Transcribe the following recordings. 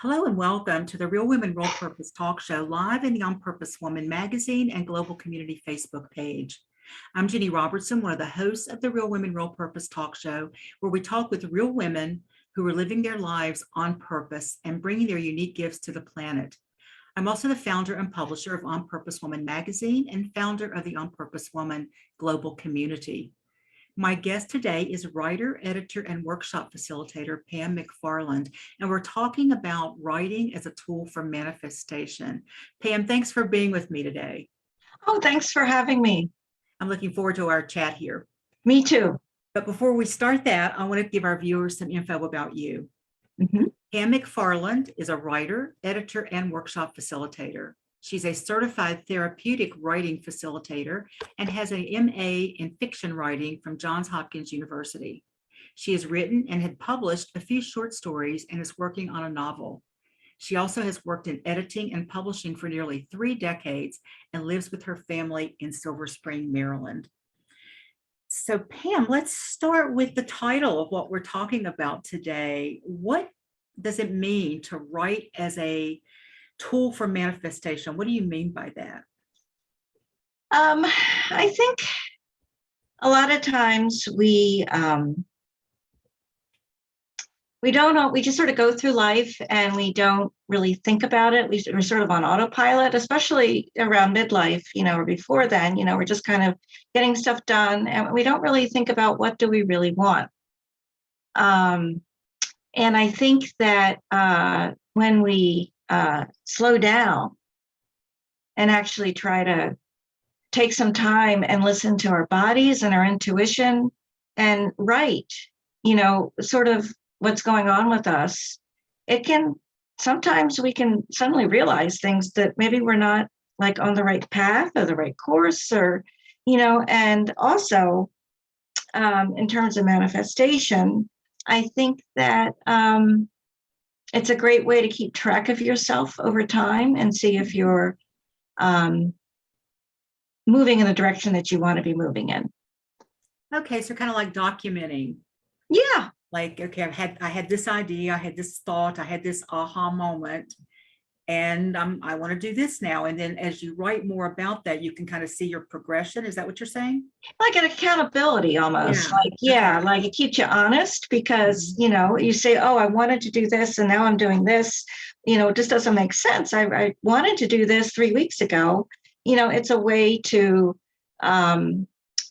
Hello and welcome to the Real Women Real Purpose talk show live in the On Purpose Woman magazine and global community Facebook page. I'm Ginny Robertson, one of the hosts of the Real Women Real Purpose talk show, where we talk with real women who are living their lives on purpose and bringing their unique gifts to the planet. I'm also the founder and publisher of On Purpose Woman magazine and founder of the On Purpose Woman global community. My guest today is writer, editor, and workshop facilitator, Pam McFarland, and we're talking about writing as a tool for manifestation. Pam, thanks for being with me today. Oh, thanks for having me. I'm looking forward to our chat here. Me too. But before we start that, I want to give our viewers some info about you. Mm-hmm. Pam McFarland is a writer, editor, and workshop facilitator. She's a certified therapeutic writing facilitator and has an MA in fiction writing from Johns Hopkins University. She has written and had published a few short stories and is working on a novel. She also has worked in editing and publishing for nearly 3 decades and lives with her family in Silver Spring, Maryland. So Pam, let's start with the title of what we're talking about today. What does it mean to write as a tool for manifestation? What do you mean by that? I think a lot of times we don't know, we just sort of go through life and we don't really think about it. We're sort of on autopilot, especially around midlife, or before then, we're just kind of getting stuff done and we don't really think about what do we really want. And I think that when we slow down and actually try to take some time and listen to our bodies and our intuition and write, sort of what's going on with us, sometimes we can suddenly realize things that maybe we're not like on the right path or the right course and also in terms of manifestation, I think that it's a great way to keep track of yourself over time and see if you're moving in the direction that you want to be moving in. Okay, so kind of like documenting. Yeah. Like, okay, I had this idea, I had this thought, I had this aha moment, and I want to do this now. And then as you write more about that, you can kind of see your progression. Is that what you're saying? Like an accountability almost. Like it keeps you honest because, you say, oh, I wanted to do this and now I'm doing this. It just doesn't make sense. I wanted to do this 3 weeks ago. It's a way to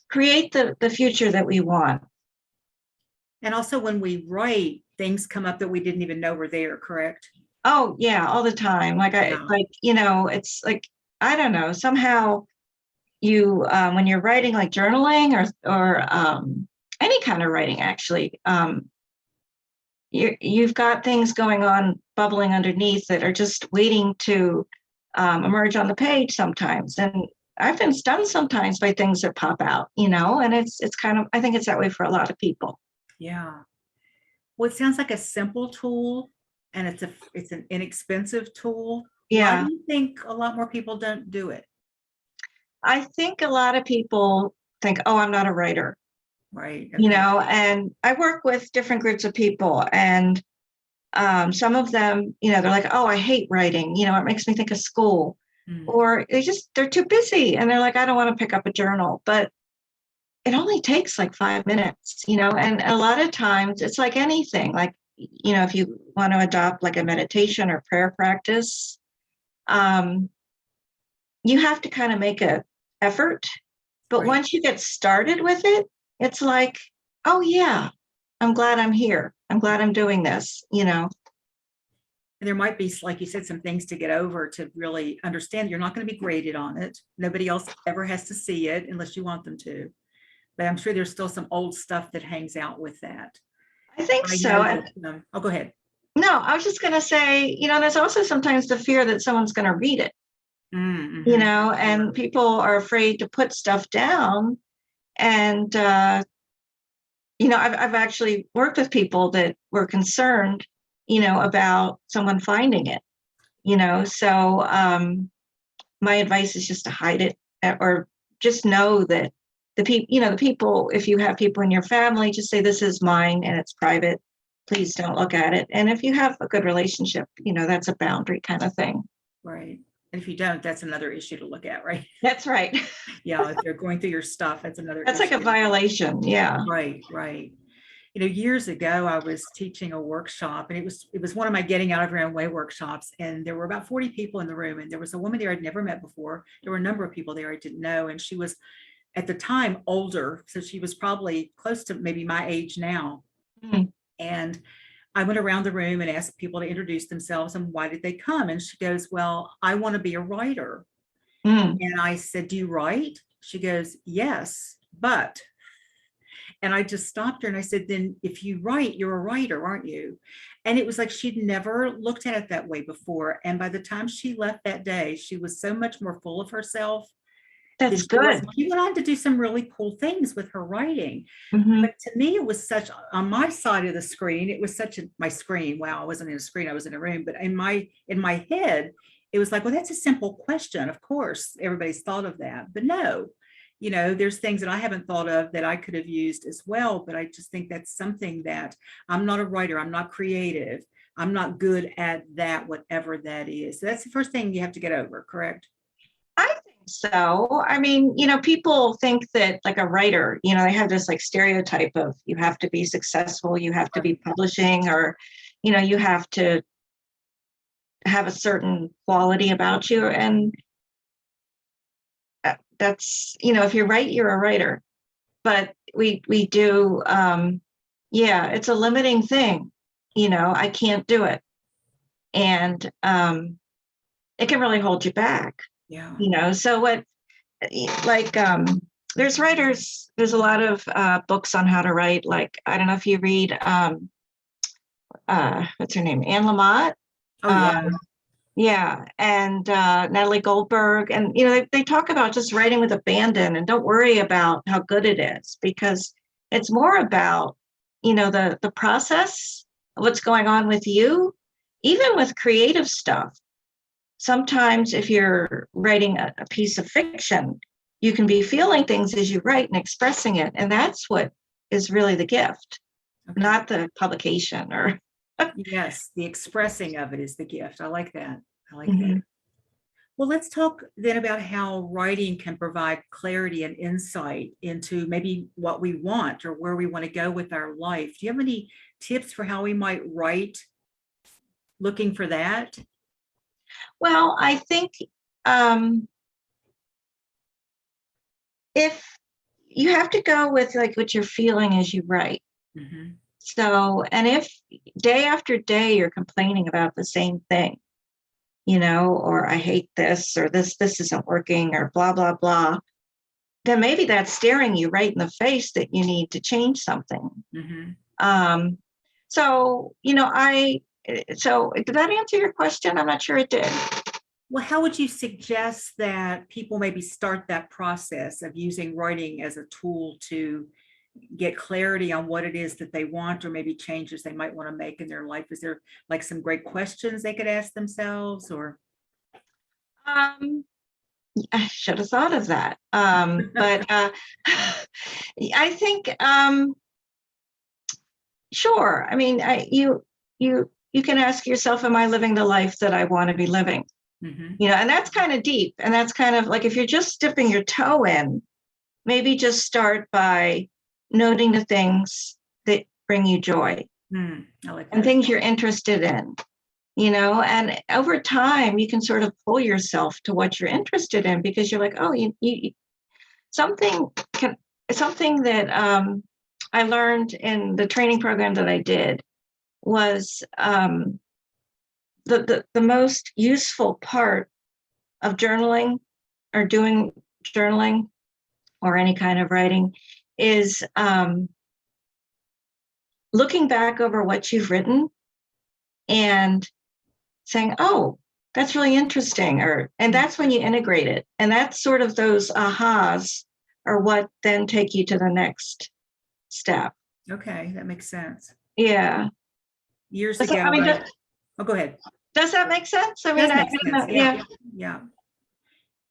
create the future that we want. And also when we write, things come up that we didn't even know were there, correct? Oh, yeah, all the time. It's like, I don't know, somehow you, when you're writing, like journaling or any kind of writing, actually, you've got things going on, bubbling underneath that are just waiting to emerge on the page sometimes. And I've been stunned sometimes by things that pop out, and it's kind of, I think it's that way for a lot of people. Yeah. Well, it sounds like a simple tool and it's an inexpensive tool. Yeah. Why do you think a lot more people don't do it? I think a lot of people think, oh, I'm not a writer. Right. Okay. And I work with different groups of people and some of them, they're like, oh, I hate writing. It makes me think of school. Or they're too busy. And they're like, I don't want to pick up a journal. But it only takes like 5 minutes, and a lot of times it's like anything, like, if you want to adopt like a meditation or prayer practice, you have to kind of make an effort. But Right. Once you get started with it, it's like, oh yeah, I'm glad I'm here. I'm glad I'm doing this, And there might be, like you said, some things to get over to really understand you're not going to be graded on it. Nobody else ever has to see it unless you want them to. But I'm sure there's still some old stuff that hangs out with that. I think so. Oh, go ahead. No, I was just going to say, there's also sometimes the fear that someone's going to read it, and people are afraid to put stuff down. And, I've actually worked with people that were concerned, about someone finding it, so my advice is just to hide it or just know that the people, if you have people in your family, just say, this is mine and it's private. please don't look at it. And if you have a good relationship, that's a boundary kind of thing. Right. And if you don't, that's another issue to look at, right? That's right. Yeah, if they're going through your stuff, that's another That's like issue. a violation. Yeah. Right, right. Years ago, I was teaching a workshop, and it was one of my getting out of your own way workshops. And there were about 40 people in the room, and there was a woman there I'd never met before. There were a number of people there I didn't know, and she was at the time older, so she was probably close to maybe my age now. Mm. And I went around the room and asked people to introduce themselves and why did they come. And she goes, "Well, I want to be a writer." Mm. And I said, "Do you write?" She goes, "Yes, but." And I just stopped her and I said, "Then if you write, you're a writer, aren't you?" And it was like she'd never looked at it that way before. And by the time she left that day, she was so much more full of herself than That's she was. good. She went on to do some really cool things with her writing. Mhm. But to me, it was such, on my side of the screen, it was such my screen. Wow, I wasn't in a screen, I was in a room. But in my head, it was like, well, that's a simple question. Of course, everybody's thought of that. But no, there's things that I haven't thought of that I could have used as well. But I just think that's something that I'm not a writer, I'm not creative, I'm not good at that, whatever that is. So that's the first thing you have to get over, correct? I think so. I mean, people think that like a writer, they have this like stereotype of you have to be successful, you have to be publishing, or, you have to have a certain quality about you. And that's, if you write, you're a writer. But we do, yeah, it's a limiting thing. I can't do it. And it can really hold you back. Yeah. So what, like, there's writers, there's a lot of books on how to write. Like, I don't know if you read, what's her name? Anne Lamott. Oh, yeah. Yeah. And Natalie Goldberg. And, they talk about just writing with abandon and don't worry about how good it is, because it's more about, the process, what's going on with you, even with creative stuff. Sometimes if you're writing a piece of fiction, you can be feeling things as you write and expressing it. And that's what is really the gift, Okay. not the publication or. Yes, the expressing of it is the gift. I like that. I like Mhm. that. Well, let's talk then about how writing can provide clarity and insight into maybe what we want or where we want to go with our life. Do you have any tips for how we might write looking for that? Well, I think if you have to go with like what you're feeling as you write. Mhm. So, and if day after day you're complaining about the same thing, or I hate this, or this isn't working, or blah, blah, blah, then maybe that's staring you right in the face that you need to change something. Mhm. So, so did that answer your question? I'm not sure it did. Well, how would you suggest that people maybe start that process of using writing as a tool to get clarity on what it is that they want or maybe changes they might want to make in their life? Is there like some great questions they could ask themselves or? Um, I should have thought of that. But I think, sure. I mean, you can ask yourself, am I living the life that I want to be living? Mhm. And that's kind of deep. And that's kind of like, if you're just dipping your toe in, maybe just start by noting the things that bring you joy I like and that. things you're interested in, and over time you can sort of pull yourself to what you're interested in, because you're like, oh, you something that I learned in the training program that I did was the most useful part of journaling or doing journaling or any kind of writing is looking back over what you've written and saying, oh, that's really interesting, and that's when you integrate it. And that's sort of those ahas are what then take you to the next step. Okay, that makes sense. Yeah. Years Does ago, that, I mean, oh, go ahead. does that make sense? I mean, Does make sense. yeah. Yeah.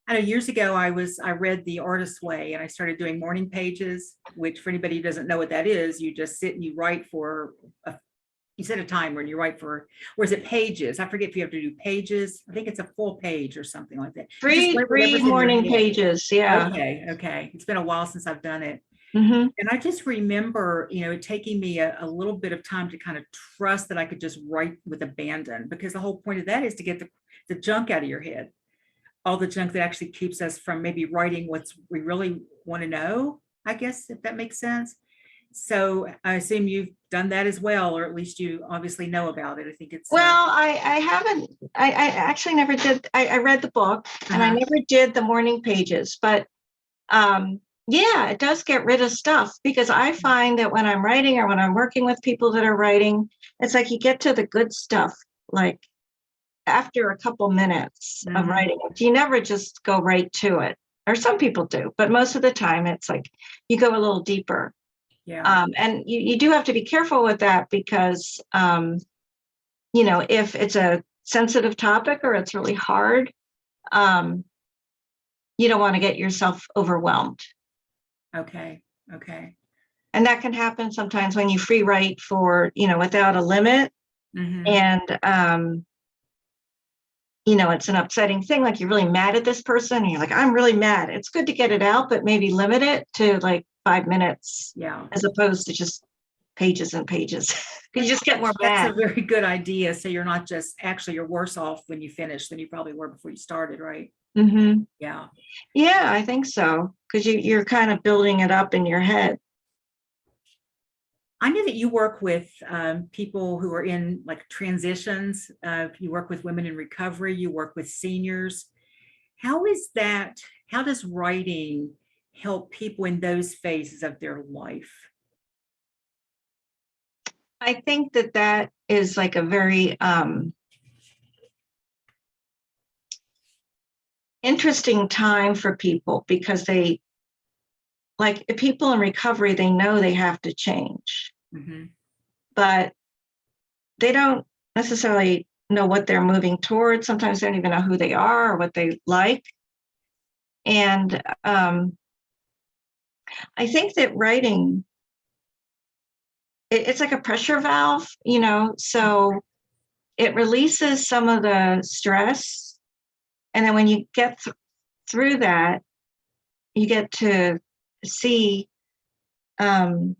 I know years ago I read The Artist's Way and I started doing morning pages, which for anybody who doesn't know what that is, you just sit and you write for You set a timer and you write for, or is it pages? I forget if you have to do pages. I think it's a full page or something like that. You just Three write three whatever's in your morning head. pages. Yeah. Okay, okay. It's been a while since I've done it. Hmm. And I just remember, it taking me a little bit of time to kind of trust that I could just write with abandon, because the whole point of that is to get the junk out of your head, all the junk that actually keeps us from maybe writing what we really want to know, I guess, if that makes sense. So I assume you've done that as well, or at least you obviously know about it. I think it's Well, I haven't, I actually never did. I read the book and I uh-huh. never did the morning pages, but yeah, it does get rid of stuff, because I find that when I'm writing or when I'm working with people that are writing, it's like you get to the good stuff like after a couple minutes of Mhm. writing. You never just go right to it, or some people do, but most of the time it's like you go a little deeper. Yeah. And you do have to be careful with that, because if it's a sensitive topic or it's really hard, um, you don't want to get yourself overwhelmed. Okay. Okay. And that can happen sometimes when you free write for, without a limit. Mhm. And, it's an upsetting thing. Like you're really mad at this person. And you're like, I'm really mad. It's good to get it out, but maybe limit it to like 5 minutes Yeah. as opposed to just pages and pages. You just get more That's a mad. very good idea. So you're not just actually, you're worse off when you finish than you probably were before you started, right? Hmm. Yeah. Yeah, I think so. Because you're kind of building it up in your head. I know that you work with people who are in like transitions. You work with women in recovery. You work with seniors. How is that? How does writing help people in those phases of their life? I think that is like a very interesting time for people, because they, like, people in recovery, they know they have to change, Hmm. but they don't necessarily know what they're moving towards. Sometimes they don't even know who they are or what they like. And I think that writing, it's like a pressure valve, so it releases some of the stress. And then when you get through that, you get to see um,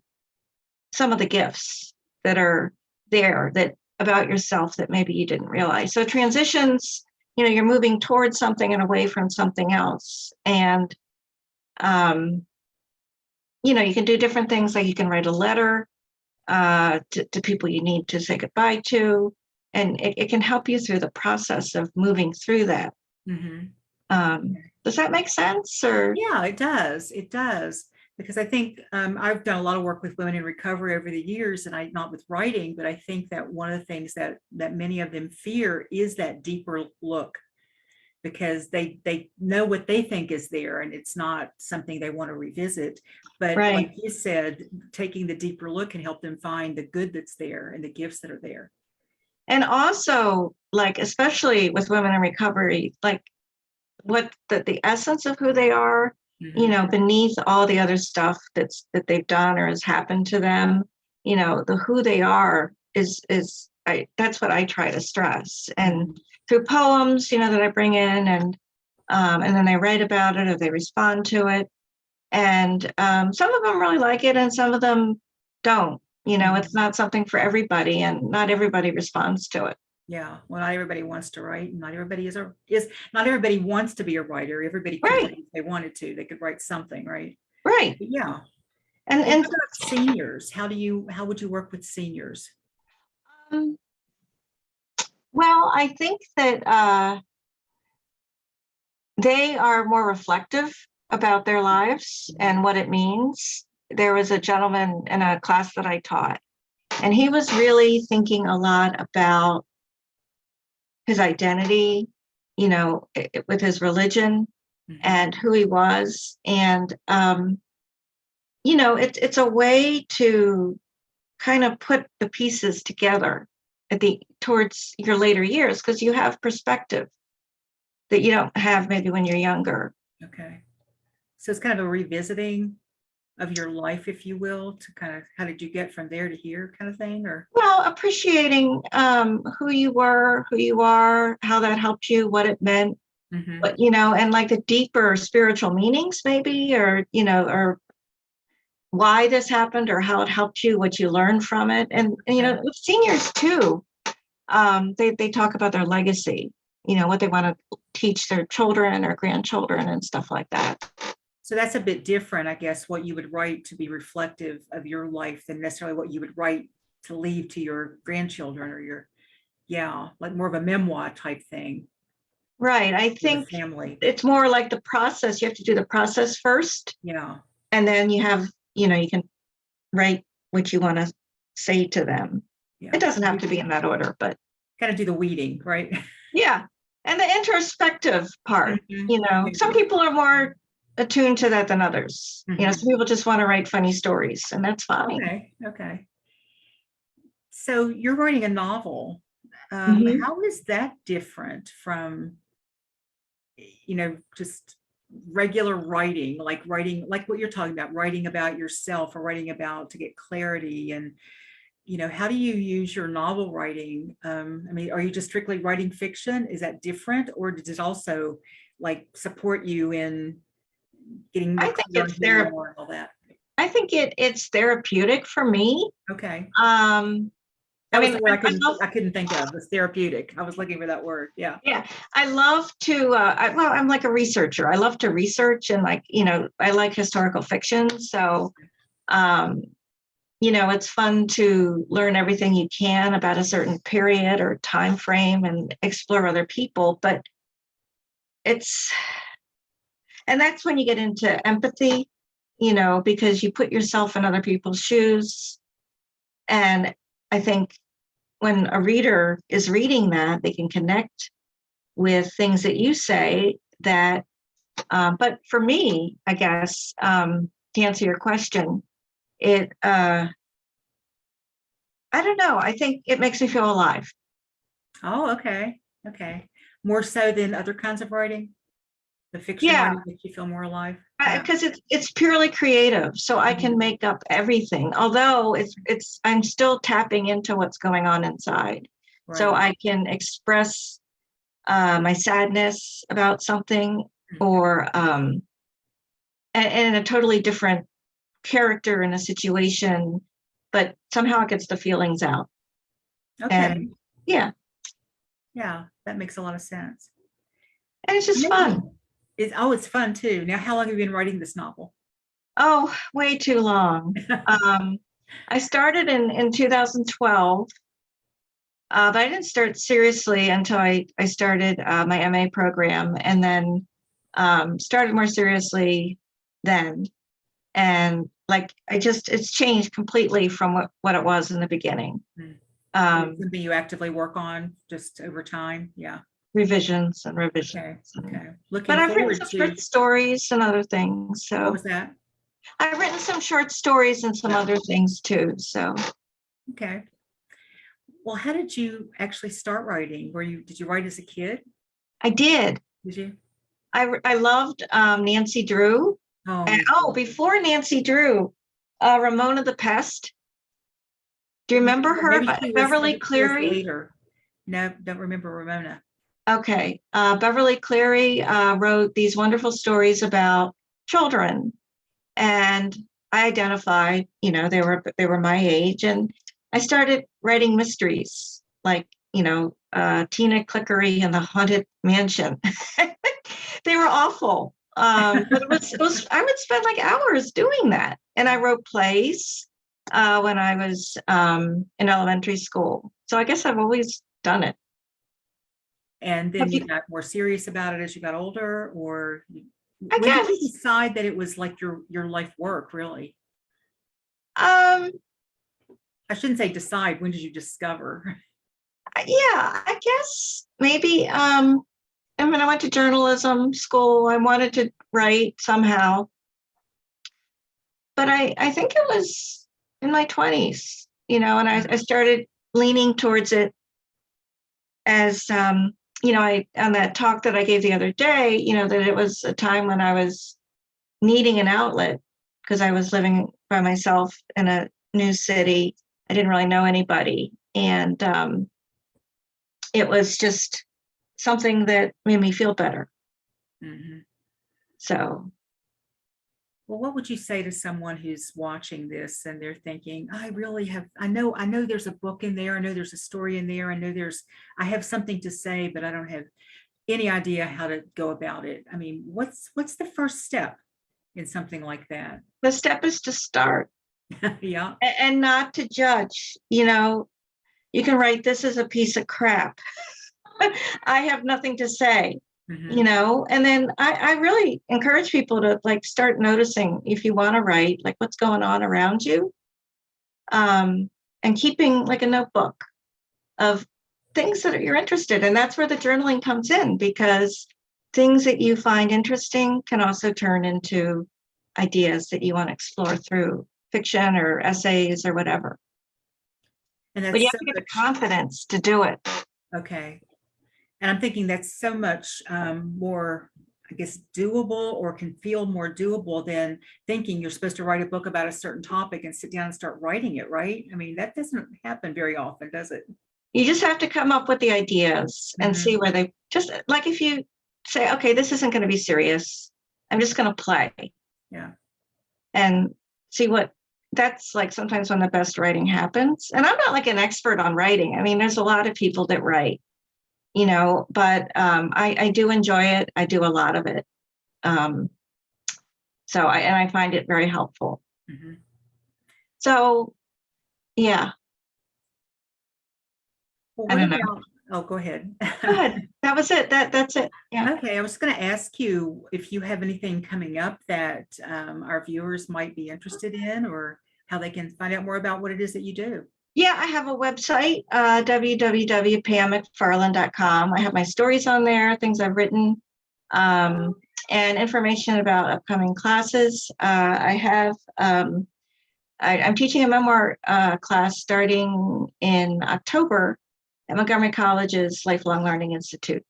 some of the gifts that are there, that about yourself that maybe you didn't realize. So transitions, you're moving towards something and away from something else. And, you can do different things, like you can write a letter to people you need to say goodbye to. And it can help you through the process of moving through that. Hmm. Does that make sense? Or Yeah, it does. It does. Because I think I've done a lot of work with women in recovery over the years, and not with writing, but I think that one of the things that many of them fear is that deeper look, because they know what they think is there and it's not something they want to revisit. But like right. you said, taking the deeper look can help them find the good that's there and the gifts that are there. And also, like, especially with women in recovery, like what the essence of who they are, Hmm. beneath all the other stuff that they've done or has happened to them, the who they are is that's what I try to stress. And Hmm. through poems, that I bring in, and then they write about it or they respond to it. And some of them really like it and some of them don't. It's Hmm. not something for everybody, and not everybody responds to it. Yeah. Well, not everybody wants to write. And not everybody is not everybody wants to be a writer. Everybody could Right, write if they wanted to. They could write something, right? right. But yeah. And And and how about seniors? How would you work with seniors? um, well, I think that they are more reflective about their lives Mhm. and what it means. There was a gentleman in a class that I taught, and he was really thinking a lot about his identity, with his religion Mhm. and who he was. And, it's a way to kind of put the pieces together towards your later years, because you have perspective that you don't have maybe when you're younger. Okay. So it's kind of a revisiting. of your life, if you will, to kind of, how did you get from there to here kind of thing, or? Well, appreciating who you were, who you are, how that helped you, what it meant, Mhm. but and like the deeper spiritual meanings, maybe, or or why this happened, or how it helped you, what you learned from it, and Okay. with seniors too. They talk about their legacy, what they want to teach their children or grandchildren and stuff like that. So that's a bit different, I guess, what you would write to be reflective of your life than necessarily what you would write to leave to your grandchildren or your, yeah, like more of a memoir type thing Right. I for the think family. it's more like the process. You have to do the process first, Yeah. and then you have, you can write what you want to say to them. Yeah. It doesn't have to be in that order, but Kind of do the weeding, right? yeah. And the introspective part, Mhm. some people are more attuned to that than others. Mhm. Some people just want to write funny stories, and that's fine. Okay. Okay. So you're writing a novel. Mhm. How is that different from, just regular writing, like what you're talking about, writing about yourself or writing about to get clarity? And, how do you use your novel writing? I mean, are you just strictly writing fiction? Is that different? Or does it also like support you in getting more I think clear on it's who you are and all that? I think it's therapeutic for me. Okay. Um, I That was mean, the word I love, I couldn't think of, was therapeutic. I was looking for that word. Yeah. yeah, I love to. Well, I'm like a researcher. I love to research, and like I like historical fiction. So, um, it's fun to learn everything you can about a certain period or time frame and explore other people. But it's and that's when you get into empathy, because you put yourself in other people's shoes. And I think when a reader is reading that, they can connect with things that you say that, but for me, I guess, to answer your question, I don't know. I think it makes me feel alive. Oh, okay. Okay. More so than other kinds of writing? The fiction Yeah, writing makes you feel more alive? Yeah. because it's purely creative, so I can Mhm. make up everything. Although I'm still tapping into what's going on inside, so Right. I can express my sadness about something, Mhm. or and a totally different character in a situation, but somehow it gets the feelings out. And Okay. yeah, Yeah, that makes a lot of sense. and it's just Maybe fun. it's fun too. Now, how long have you been writing this novel? Oh, way too long. Um, I started in 2012, but I didn't start seriously until I started my MA program, and then started more seriously then. And like it's changed completely from what it was in the beginning. Mm. It's Um, something you actively work on just over time? Yeah. revisions and revisions. Okay. And, Okay. but Looking I've written forward some to, short stories and other things. what So was that? I've written some short stories and some other things too. So Okay. Well, how did you actually start writing? Did you write as a kid? I did. Did you? I loved Nancy Drew. Oh, And me oh, too. before Nancy Drew, Ramona the Pest. Do you remember her? Beverly Maybe she was Cleary. later. No, don't remember Ramona. Okay. Beverly Cleary wrote these wonderful stories about children, and I identified, they were my age, and I started writing mysteries like, Tina Clickery and the Haunted Mansion. They were awful. But it was I would spend like hours doing that. And I wrote plays when I was in elementary school. So I guess I've always done it. And Have then you you? got more serious about it as you got older, I when did you guess. decide that it was like your life work, really? Um, I shouldn't say decide. When did you discover? yeah, I guess maybe. And when I went to journalism school, I wanted to write somehow, but I think it was in my 20s, and I started leaning towards it as, I on that talk that I gave the other day, that it was a time when I was needing an outlet. because I was living by myself in a new city. I didn't really know anybody. And it was just something that made me feel better. Mm-hmm. So, well, what would you say to someone who's watching this and they're thinking, I know there's a book in there. I know there's a story in there. I have something to say, but I don't have any idea how to go about it. I mean, what's the first step in something like that? the step is to start. Yeah. And not to judge. You can write, this is a piece of crap. I have nothing to say. Mm-hmm. And then I really encourage people to like start noticing, if you want to write, like what's going on around you, and keeping like a notebook of things that you're interested in. That's where the journaling comes in, because things that you find interesting can also turn into ideas that you want to explore through fiction or essays or whatever. And But you that's have so to get the much. confidence to do it. Okay. And I'm thinking that's so much more, I guess, doable, or can feel more doable than thinking you're supposed to write a book about a certain topic and sit down and start writing it, right? I mean, that doesn't happen very often, does it? You just have to come up with the ideas and Mm-hmm. see where they just, like, if you say, okay, this isn't going to be serious, I'm just going to play. Yeah. And see what, that's like sometimes when the best writing happens. And I'm not like an expert on writing. I mean, there's a lot of people that write, but I do enjoy it. I do a lot of it. So I find it very helpful. Mm-hmm. So, yeah. Well, I what don't know. about, oh, go ahead. Go ahead. That was it. That's it. Yeah. Okay, I was going to ask you if you have anything coming up that our viewers might be interested in, or how they can find out more about what it is that you do. Yeah, I have a website, www.pammcfarland.com. I have my stories on there, things I've written, and information about upcoming classes. I'm teaching a memoir class starting in October at Montgomery College's Lifelong Learning Institute.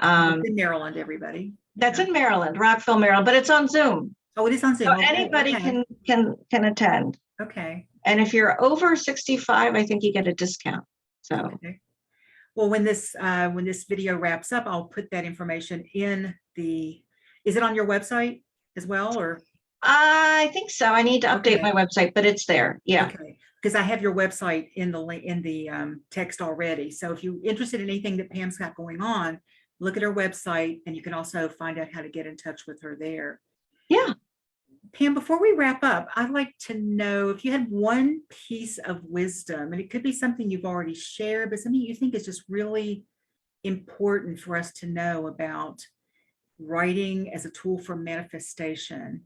It's in Maryland, everybody. That's Yeah. in Maryland, Rockville, Maryland, but it's on Zoom. Oh, it is on Zoom. So Oh, great. anybody Okay. can attend. Okay. And if you're over 65, I think you get a discount. So Okay. Well, when this video wraps up, I'll put that information in is it on your website as well, or? I think so. I need to update Okay. my website, but it's there. Yeah. Okay, because I have your website in the text already. So if you're interested in anything that Pam's got going on, look at her website, and you can also find out how to get in touch with her there. Yeah. Pam, before we wrap up, I'd like to know if you had one piece of wisdom, and it could be something you've already shared, but something you think is just really important for us to know about writing as a tool for manifestation.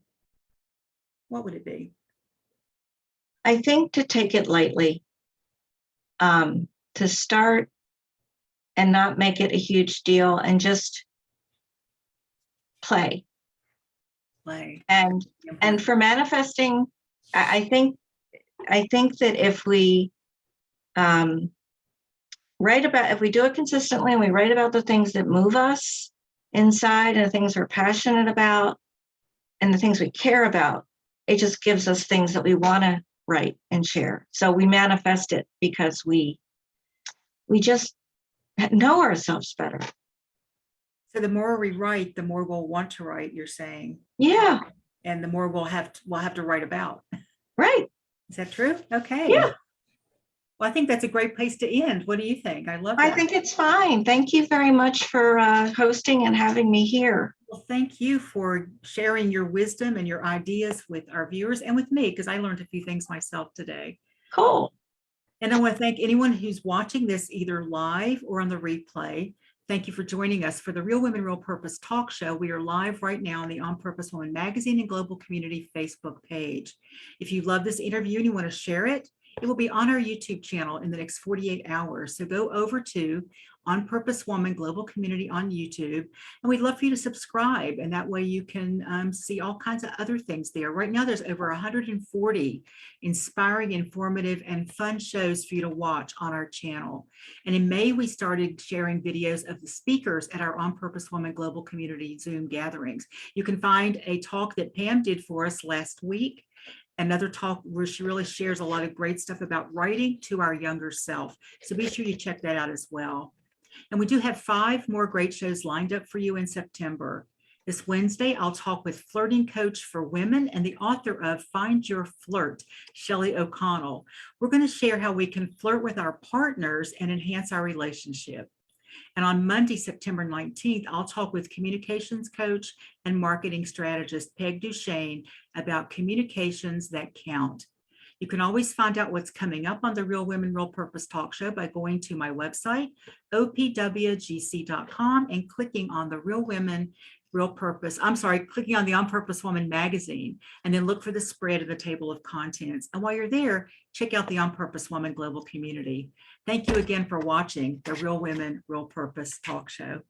What would it be? I think to take it lightly, to start and not make it a huge deal and just play. And for manifesting, I think that if we if we do it consistently and we write about the things that move us inside and the things we're passionate about and the things we care about, it just gives us things that we want to write and share. So we manifest it because we just know ourselves better. So the more we write, the more we'll want to write, you're saying? Yeah. And the more we'll have to write about. Right. Is that true? Okay. Yeah. Well, I think that's a great place to end. What do you think? I love that. I think it's fine. Thank you very much for hosting and having me here. Well, thank you for sharing your wisdom and your ideas with our viewers and with me, because I learned a few things myself today. Cool. And I want to thank anyone who's watching this either live or on the replay. Thank you for joining us for the Real Women, Real Purpose talk show. We are live right now on the On Purpose Woman Magazine and Global Community Facebook page. If you love this interview and you want to share it, It will be on our YouTube channel in the next 48 hours. So go over to On Purpose Woman Global Community on YouTube, and we'd love for you to subscribe. And that way you can see all kinds of other things there. Right now, there's over 140 inspiring, informative, and fun shows for you to watch on our channel. And in May, we started sharing videos of the speakers at our On Purpose Woman Global Community Zoom gatherings. You can find a talk that Pam did for us last week, another talk where she really shares a lot of great stuff about writing to our younger self. So be sure you check that out as well. And we do have 5 more great shows lined up for you in September. This Wednesday, I'll talk with flirting coach for women and the author of Find Your Flirt, Shelley O'Connell. We're going to share how we can flirt with our partners and enhance our relationship. And on Monday, September 19th, I'll talk with communications coach and marketing strategist Peg Duchesne about communications that count. You can always find out what's coming up on the Real Women, Real Purpose talk show by going to my website, opwgc.com, and clicking on the Real Women, Real Purpose, clicking on the On Purpose Woman magazine, and then look for the spread of the table of contents. And while you're there, check out the On Purpose Woman Global Community. Thank you again for watching the Real Women, Real Purpose talk show.